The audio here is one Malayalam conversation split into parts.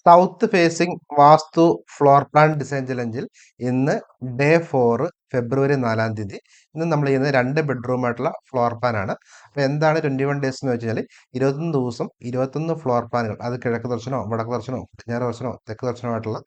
സൗത്ത് ഫേസിംഗ് വാസ്തു ഫ്ലോർ പ്ലാൻ ഡിസൈൻ ചലഞ്ചിൽ ഇന്ന് ഡേ 4 ഫെബ്രുവരി 4-ാം തീയതി. ഇന്ന് നമ്മൾ ചെയ്യുന്നത് 2 ബെഡ്റൂമായിട്ടുള്ള ഫ്ലോർ പ്ലാൻ ആണ്. അപ്പോൾ എന്താണ് 21 ഡേയ്സ് എന്ന് വെച്ച് കഴിഞ്ഞാൽ 21 ദിവസം 21 ഫ്ലോർ പ്ലാനുകൾ, അത് കിഴക്ക് ദർശനമോ വടക്ക് ദർശനമോ പടിഞ്ഞാറ് ദർശനമോ തെക്ക് ദർശനമായിട്ടുള്ള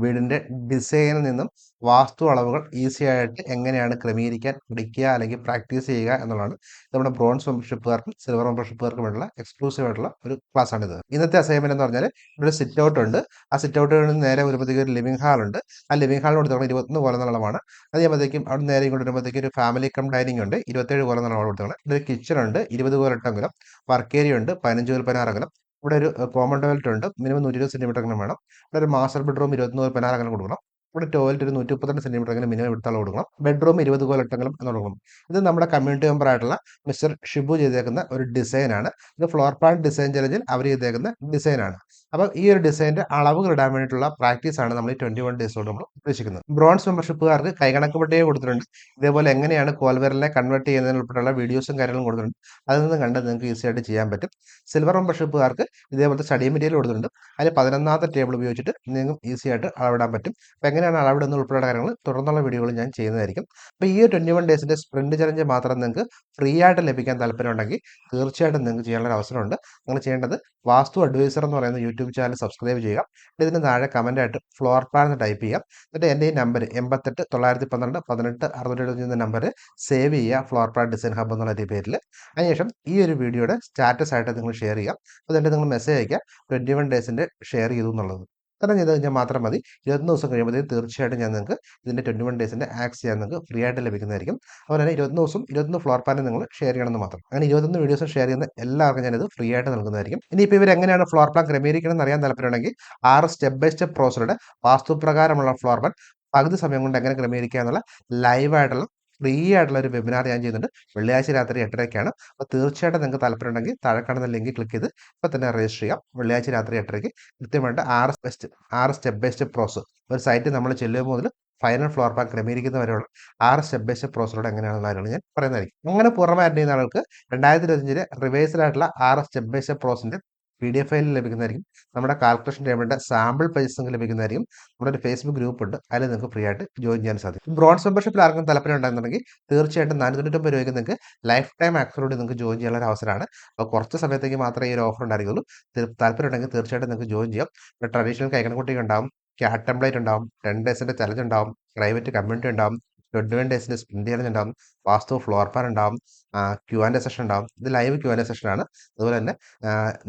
വീടിൻ്റെ ഡിസൈനിൽ നിന്നും വാസ്തു അളവുകൾ ഈസി ആയിട്ട് എങ്ങനെയാണ് ക്രമീകരിക്കാൻ പഠിക്കുക അല്ലെങ്കിൽ പ്രാക്ടീസ് ചെയ്യുക എന്നുള്ളതാണ്. നമ്മുടെ ബ്രോൺസ് മെമ്പർഷിപ്പുകാർക്കും സിൽവർ മെമ്പർഷിപ്പുകാർക്കും വേണ്ടിയുള്ള എക്സ്ക്ലൂസീവ് ആയിട്ടുള്ള ഒരു ക്ലാസ് ആണിത്. ഇന്നത്തെ അസൈൻമെന്റ് എന്ന് പറഞ്ഞാൽ ഇവിടെ സിറ്റ് ഔട്ട് ഉണ്ട്. ആ സിറ്റ് ഔട്ടിൽ നിന്ന് നേരെ വരുമ്പോഴത്തേക്ക് ഒരു ലിവിംഗ് ഹാൾ ഉണ്ട്. ആ ലിവിംഗ് ഹാളിനോട് തുടങ്ങി 21 കോലം നീളമാണ്. അത് ചെയ്യുമ്പോഴത്തേക്കും അവിടെ നേരെ ഇങ്ങോട്ട് വരുമ്പോഴത്തേക്ക് ഒരു ഫാമിലി കം ഡൈനിങ് ഉണ്ട്. 27 കോലം നീളമാണ് കൊടുത്തത്. ഇവിടെ ഒരു കിച്ചൺ ഉണ്ട്. 20 കോലം 8 അംഗലം. വർക്ക് ഏരിയ ഉണ്ട്. 15 കോൽ 16 അംഗലം. ഇവിടെ ഒരു കോമൺ ടോയ്ലറ്റ് ഉണ്ട്. മിനിമം 120 സെന്റിമീറ്റർ അംഗലം വേണം. ഇവിടെ ഒരു മാസ്റ്റർ ബെഡ്റൂം 21 കോൽ 16 അംഗലം കൊടുക്കണം. ഇവിടെ ടോയ്ലറ്റ് ഒരു 132 സെന്റിമീറ്റർ അംഗലം മിനിമം എടുത്താൽ കൊടുക്കണം. ബെഡ്റൂം 20 കോൽ 8 അംഗലം എന്ന് കൊടുക്കണം. ഇത് നമ്മുടെ കമ്മ്യൂണിറ്റി മെമ്പർ ആയിട്ടുള്ള മിസ്റ്റർ ഷിബു ചെയ്തേക്കുന്ന ഒരു ഡിസൈനാണ്. ഇത് ഫ്ലോർ പ്ലാൻ ഡിസൈൻ ചലഞ്ചിൽ അവർ ചെയ്തേക്കുന്ന ഡിസൈനാണ്. അപ്പം ഈ ഒരു ഡിസൈൻ്റെ അളവുകൾ ഇടാൻ വേണ്ടിയിട്ടുള്ള പ്രാക്ടീസാണ് നമ്മൾ ഈ 21 ഡേയ്സ് കൊണ്ട് നമ്മൾ ഉദ്ദേശിക്കുന്നത്. ബ്രോൺസ് മെമ്പർഷിപ്പുകാർക്ക് കൈകണക്ക് പട്ടിക കൊടുത്തിട്ടുണ്ട്. ഇതേപോലെ എങ്ങനെയാണ് കോൽവിരലിനെ കൺവേർട്ട് ചെയ്യുന്നതിന് ഉൾപ്പെടെയുള്ള വീഡിയോസും കാര്യങ്ങളും കൊടുത്തിട്ടുണ്ട്. അതിൽ നിന്ന് കണ്ട് നിങ്ങൾക്ക് ഈസി ആയിട്ട് ചെയ്യാൻ പറ്റും. സിൽവർ മെമ്പർഷിപ്പുകാർക്ക് ഇതേപോലത്തെ സ്റ്റഡി മെറ്റീരിയൽ കൊടുത്തിട്ടുണ്ട്. അതിൽ 11ാമത്തെ ടേബിൾ ഉപയോഗിച്ചിട്ട് നിങ്ങൾക്ക് ഈസി ആയിട്ട് അളവിടാൻ പറ്റും. അപ്പോൾ എങ്ങനെയാണ് അളവിടുന്ന ഉൾപ്പെടെയുള്ള കാര്യങ്ങൾ തുടർന്നുള്ള വീഡിയോകൾ ഞാൻ ചെയ്യുന്നതായിരിക്കും. അപ്പോൾ ഈ 21 ഡേയ്സിൻ്റെ സ്പ്രിന്റ് ചലഞ്ച് മാത്രം നിങ്ങൾക്ക് ഫ്രീ ആയിട്ട് ലഭിക്കാൻ താല്പര്യമുണ്ടെങ്കിൽ തീർച്ചയായിട്ടും നിങ്ങൾക്ക് ചെയ്യാനുള്ള അവസരമുണ്ട്. നിങ്ങൾ ചെയ്യേണ്ടത് വാസ്തു അഡ്വൈസർ എന്ന് പറയുന്ന യൂട്യൂബ് ചാനൽ സബ്സ്ക്രൈബ് ചെയ്യുക. ഇതിന് താഴെ കമൻ്റായിട്ട് ഫ്ലോർ പ്ലാൻ എന്ന് ടൈപ്പ് ചെയ്യുക. എന്നിട്ട് എൻ്റെ ഈ നമ്പർ 88 912 18 675 എന്ന നമ്പർ സേവ് ചെയ്യുക, ഫ്ലോർ പ്ലാൻ ഡിസൈൻ ഹബ് എന്നുള്ള പേരിൽ. അതിനുശേഷം ഈ ഒരു വീഡിയോയുടെ സ്റ്റാറ്റസ് ആയിട്ട് നിങ്ങൾ ഷെയർ ചെയ്യുക. എന്നിട്ട് നിങ്ങൾ മെസ്സേജ് അയക്കുക 21 ഡേയ്സിൻ്റെ ഷെയർ ചെയ്തു എന്നുള്ളത്. കാരണം ചെയ്ത് കഴിഞ്ഞാൽ മാത്രം മതി. 21 ദിവസം കഴിയുമ്പോഴത്തേക്കും തീർച്ചയായിട്ടും ഞാൻ നിങ്ങൾക്ക് ഇതിൻ്റെ 21 ഡേയ്സിൻ്റെ ആക്സ് ചെയ്യാൻ നിങ്ങൾക്ക് ഫ്രീ ആയിട്ട് ലഭിക്കുന്നതായിരിക്കും. അതുപോലെ തന്നെ 21 ദിവസം 21 ഫ്ലോർ പ്ലാൻ നിങ്ങൾ ഷെയർ ചെയ്യണമെന്ന് മാത്രം. അങ്ങനെ 21 വീഡിയോസ് ഷെയർ ചെയ്യുന്ന എല്ലാവർക്കും ഞാനിത് ഫ്രീ ആയിട്ട് നൽകുന്നതായിരിക്കും. ഇനിയിപ്പോൾ ഇവർ എങ്ങനെയാണ് ഫ്ലോർ പ്ലാൻ ക്രമീകരിക്കണം എന്ന് അറിയാൻ താല്പര്യമുണ്ടെങ്കിൽ 6 സ്റ്റെപ്പ് ബൈ സ്റ്റെപ്പ് പ്രോസസ്സറുടെ വാസ്തുപ്രകാരമുള്ള ഫ്ലോർ പ്ലാൻ പകുതി സമയം കൊണ്ട് എങ്ങനെ ക്രമീകരിക്കുക എന്നുള്ള ലൈവായിട്ടുള്ള ഫ്രീ ആയിട്ടുള്ള ഒരു വെബിനാർ ഞാൻ ചെയ്യുന്നുണ്ട്. വെള്ളിയാഴ്ച രാത്രി 8:30ക്കാണ്. അപ്പോൾ തീർച്ചയായിട്ടും നിങ്ങൾക്ക് താല്പര്യമുണ്ടെങ്കിൽ താഴെ കാണുന്ന ലിങ്ക് ക്ലിക്ക് ചെയ്ത് ഇപ്പോൾ തന്നെ രജിസ്റ്റർ ചെയ്യാം. വെള്ളിയാഴ്ച രാത്രി 8:30ക്ക് കൃത്യമായിട്ട് 6 സ്റ്റെപ്പ് ബൈ സ്റ്റെപ്പ് പ്രോസസ്സ് ഒരു സൈറ്റ് നമ്മൾ ചെല്ലുമ്പോൾ മുതൽ ഫൈനൽ ഫ്ലോർ പ്ലാൻ ക്രമീകരിക്കുന്നവരെയുള്ള 6 സ്റ്റെപ്പ് ബൈ സ്റ്റെപ്പ് പ്രോസസ്സോടെ എങ്ങനെയാണെന്നുള്ള കാര്യങ്ങൾ ഞാൻ പറയുന്നതായിരിക്കും. അങ്ങനെ പൂർണ്ണമായി അറ്റൻഡ് ചെയ്യുന്ന ആൾക്ക് 2025 റിവേഴ്സലായിട്ടുള്ള 6 സ്റ്റെപ്പ് ബൈ സ്റ്റെപ്പ് പ്രോസസ്സിൻ്റെ PDF ഫയൽ ലഭിക്കുന്നതായിരിക്കും. നമ്മുടെ കാൽക്കുലേഷൻ ടേബിളിൻ്റെ സാമ്പിൾ പേജസ് നിങ്ങൾക്ക് ലഭിക്കുന്നതായിരിക്കും. നമ്മുടെ ഒരു ഫേസ്ബുക്ക് ഗ്രൂപ്പ് ഉണ്ട്. അതിൽ നിങ്ങൾക്ക് ഫ്രീ ആയിട്ട് ജോയിൻ ചെയ്യാൻ സാധിക്കും. ബ്രോൺസ് മെമ്പർഷിപ്പിൽ ആർക്കും താല്പര്യം ഉണ്ടെന്നുണ്ടെങ്കിൽ തീർച്ചയായിട്ടും 499 രൂപയ്ക്ക് നിങ്ങൾക്ക് ലൈഫ് ടൈം ആക്സസോറി നിങ്ങൾക്ക് ജോയിൻ ചെയ്യാനുള്ള ഒരു അവസരമാണ്. അപ്പോൾ കുറച്ച് സമയത്തേക്ക് മാത്രമേ ഈ ഒരു ഓഫർ ഉണ്ടായിരിക്കുള്ളൂ. താല്പര്യം ഉണ്ടെങ്കിൽ തീർച്ചയായിട്ടും നിങ്ങൾക്ക് ജോയിൻ ചെയ്യാം. ഇപ്പോൾ ട്രഡീഷണൽ കൈകണക്കുട്ടി ഉണ്ടാവും, ക്യാറ്റ് ടെംപ്ലേറ്റ് ഉണ്ടാവും, 10 ഡേയ്സിൻ്റെ ചലഞ്ച് ഉണ്ടാവും, പ്രൈവറ്റ് കമ്മ്യൂണിറ്റി ഉണ്ടാവും, 21 ഡേയ്സിൻ്റെ സ്പ്രിന്റ് ചലഞ്ച് ഉണ്ടാവും, വാസ്തു ഫ്ലോർ പ്ലാൻ ഉണ്ടാവും, Q&A സെഷൻ ഉണ്ടാവും. ഇത് ലൈവ് Q&A സെഷനാണ്. അതുപോലെ തന്നെ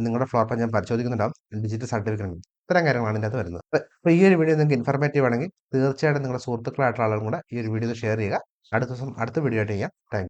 നിങ്ങളുടെ ഫ്ലോർ പ്ലാൻ ഞാൻ പരിശോധിക്കുന്നുണ്ടാവും. ഡിജിറ്റൽ സർട്ടിഫിക്കറ്റ് ഉണ്ട്. ഇത്തരം കാര്യങ്ങളാണ് ഇതിൻ്റെ അകത്ത് വരുന്നത്. അപ്പോൾ ഈ ഒരു വീഡിയോ നിങ്ങൾക്ക് ഇൻഫർമേറ്റീവ് ആണെങ്കിൽ തീർച്ചയായിട്ടും നിങ്ങളുടെ സുഹൃത്തുക്കളായിട്ടുള്ള ആളുകളും കൂടെ ഈ ഒരു വീഡിയോ ഷെയർ ചെയ്യുക. അടുത്ത ദിവസം അടുത്ത വീഡിയോ ആയിട്ട് ചെയ്യാം. താങ്ക്